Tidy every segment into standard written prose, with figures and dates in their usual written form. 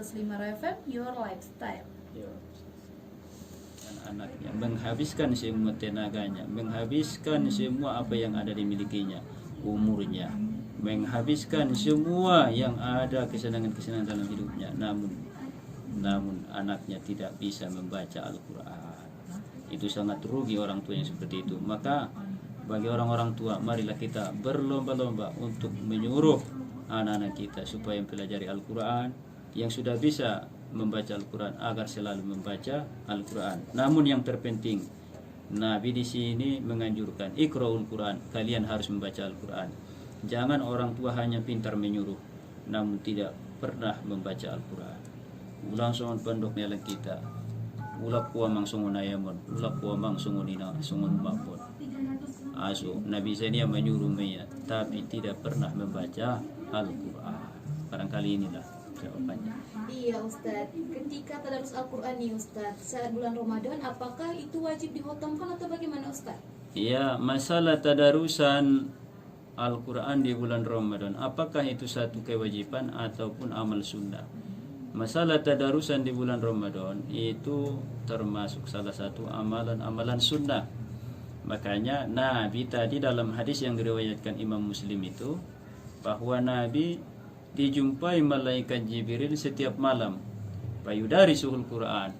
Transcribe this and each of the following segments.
105 FM, Your Lifestyle. Dan anaknya menghabiskan semua tenaganya, menghabiskan semua apa yang ada dimilikinya, umurnya, menghabiskan semua yang ada kesenangan-kesenangan dalam hidupnya, namun anaknya tidak bisa membaca Al-Quran. Itu sangat rugi orang tua yang seperti itu. Maka bagi orang-orang tua, marilah kita berlomba-lomba untuk menyuruh anak-anak kita supaya mempelajari Al-Quran. Yang sudah bisa membaca Al-Quran agar selalu membaca Al-Quran. Namun yang terpenting, Nabi di sini menganjurkan Iqra'ul Quran, kalian harus membaca Al-Quran. Jangan orang tua hanya pintar menyuruh namun tidak pernah membaca Al-Quran. Ulang songon pondok nela kita, ulap kuah mang songon ayamon, ulap kuah mang songon ina songon mapon. Aso Nabi saya menyuruh meya, tapi tidak pernah membaca Al-Quran. Barangkali inilah jawabannya. Iya Ustadz, ketika tadarus Al-Quran nih Ustadz, saat bulan Ramadan, apakah itu wajib dihotamkan atau bagaimana Ustadz? Iya, masalah tadarusan Al-Quran di bulan Ramadan, apakah itu satu kewajiban ataupun amal sunnah? Masalah tadarusan di bulan Ramadan itu termasuk salah satu amalan sunnah. Makanya Nabi tadi dalam hadis yang diriwayatkan Imam Muslim itu, bahwa Nabi dijumpai malaikat Jibril setiap malam, payudari suhul Quran.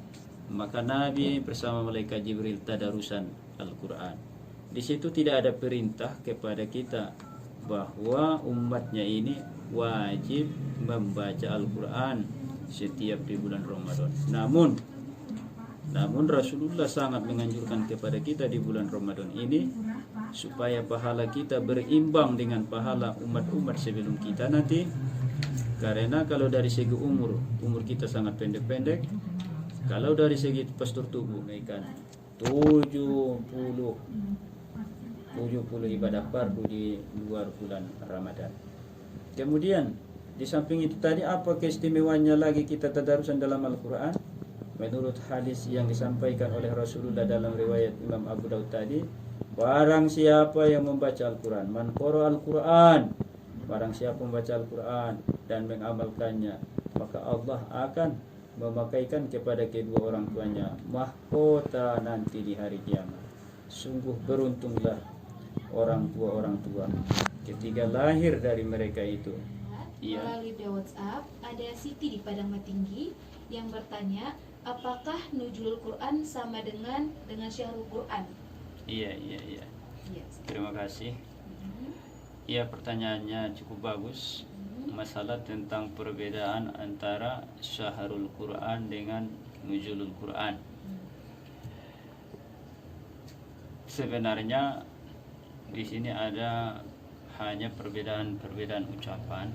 Maka Nabi bersama malaikat Jibril tadarusan Al-Quran. Di situ tidak ada perintah kepada kita bahwa umatnya ini wajib membaca Al-Quran setiap di bulan Ramadan. Namun Rasulullah sangat menganjurkan kepada kita di bulan Ramadan ini supaya pahala kita berimbang dengan pahala umat-umat sebelum kita nanti. Karena kalau dari segi umur kita sangat pendek-pendek. Kalau dari segi postur tubuh mereka 70 ibadah fardu di luar bulan Ramadan. Kemudian di samping itu tadi, apa keistimewaannya lagi kita tadarusan dalam Al-Quran? Menurut hadis yang disampaikan oleh Rasulullah dalam riwayat Imam Abu Daud tadi, barang siapa yang membaca Al-Quran, man qara Al-Quran, barang siapa membaca Al-Quran dan mengamalkannya, maka Allah akan memakaikan kepada kedua orang tuanya mahkota nanti di hari kiamat. Sungguh beruntunglah orang tua ketika lahir dari mereka itu. Iya. Melalui WhatsApp ada Siti di Padang Matinggi yang bertanya, apakah nuzulul Quran sama dengan syahrul Quran? Iya. Terima kasih. Iya, pertanyaannya cukup bagus. Masalah tentang perbedaan antara syahrul Quran dengan nuzulul Quran. Sebenarnya di sini ada hanya perbedaan ucapan.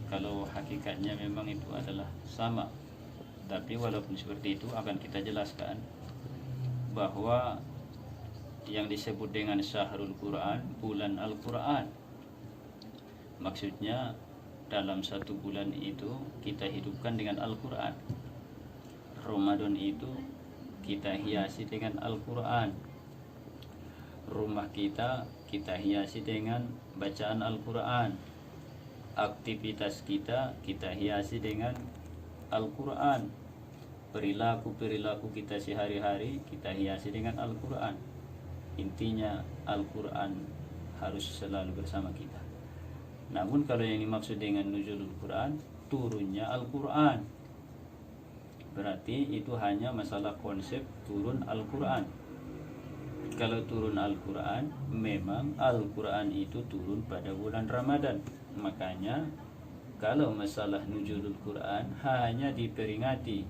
Kalau hakikatnya memang itu adalah sama. Tapi walaupun seperti itu akan kita jelaskan bahwa yang disebut dengan syahrul Quran, bulan Al-Quran, maksudnya dalam satu bulan itu kita hidupkan dengan Al-Quran. Ramadan itu kita hiasi dengan Al-Quran. Rumah kita hiasi dengan bacaan Al-Quran. Aktivitas kita hiasi dengan Al-Quran. Perilaku kita sehari-hari kita hiasi dengan Al-Quran. Intinya Al-Quran harus selalu bersama kita. Namun kalau yang dimaksud dengan nuzulul Quran, turunnya Al-Quran, berarti itu hanya masalah konsep turun Al-Quran. Kalau turun Al-Quran, memang Al-Quran itu turun pada bulan Ramadan. Makanya kalau masalah nuzulul Quran hanya diperingati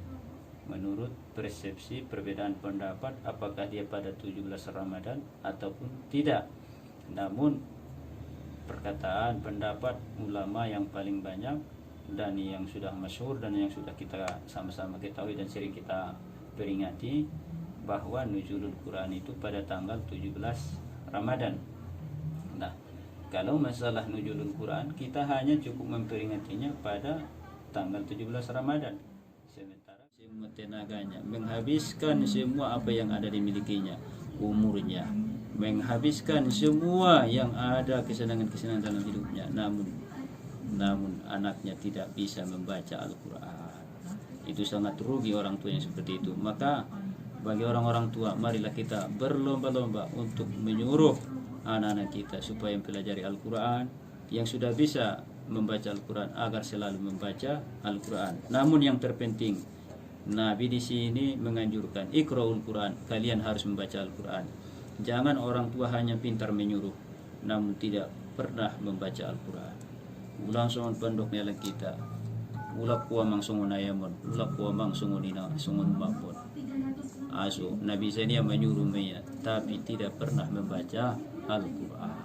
menurut persepsi perbedaan pendapat apakah dia pada 17 Ramadan ataupun tidak. Namun perkataan pendapat ulama yang paling banyak dan yang sudah masyhur dan yang sudah kita sama-sama ketahui dan sering kita peringati, bahwa nuzulul Quran itu pada tanggal 17 Ramadan. Nah, kalau masalah nuzulul Quran, kita hanya cukup memperingatinya pada tanggal 17 Ramadan. Sementara semua tenaganya, menghabiskan semua apa yang ada dimilikinya, umurnya, menghabiskan semua yang ada kesenangan-kesenangan dalam hidupnya, namun anaknya tidak bisa membaca Al-Quran. Itu sangat rugi orang tua yang seperti itu. Maka bagi orang-orang tua, marilah kita berlomba-lomba untuk menyuruh anak-anak kita supaya mempelajari Al-Quran. Yang sudah bisa membaca Al-Quran agar selalu membaca Al-Quran. Namun yang terpenting, Nabi di sini menganjurkan Iqra'ul Quran, kalian harus membaca Al-Quran. Jangan orang tua hanya pintar menyuruh namun tidak pernah membaca Al-Quran. Ulang songon pondok nelang kita. Ulap kuwa mang songon ayamon, ulap kuwa mang songon ina, songon mapon. Aso Nabi saya menyuruh meya, tapi tidak pernah membaca Al-Quran.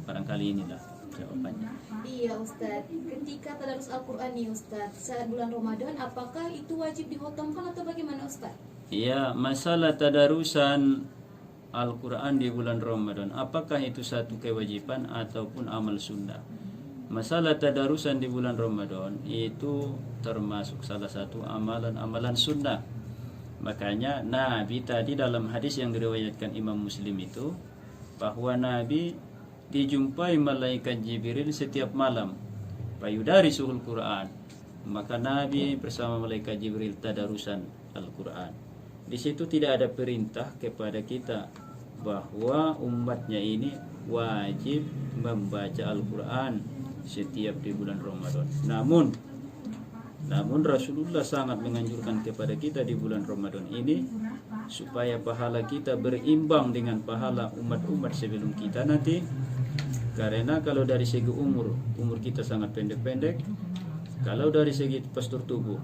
Barangkali inilah jawabannya. Iya Ustadz, ketika tadarus Al-Quran nih Ustadz saat bulan Ramadan, apakah itu wajib dihotamkan atau bagaimana Ustadz? Iya, masalah tadarusan Al-Quran di bulan Ramadan, apakah itu satu kewajiban ataupun amal sunnah? Masalah tadarusan di bulan Ramadan itu termasuk salah satu amalan-amalan sunnah. Makanya Nabi tadi dalam hadis yang diriwayatkan Imam Muslim itu, bahwa Nabi dijumpai malaikat Jibril setiap malam fayudarisuhul Quran. Maka Nabi bersama malaikat Jibril tadarusan Al-Quran. Di situ tidak ada perintah kepada kita bahwa umatnya ini wajib membaca Al-Quran setiap di bulan Ramadan. Namun Rasulullah sangat menganjurkan kepada kita di bulan Ramadan ini supaya pahala kita berimbang dengan pahala umat-umat sebelum kita nanti. Karena kalau dari segi umur kita sangat pendek-pendek. Kalau dari segi postur tubuh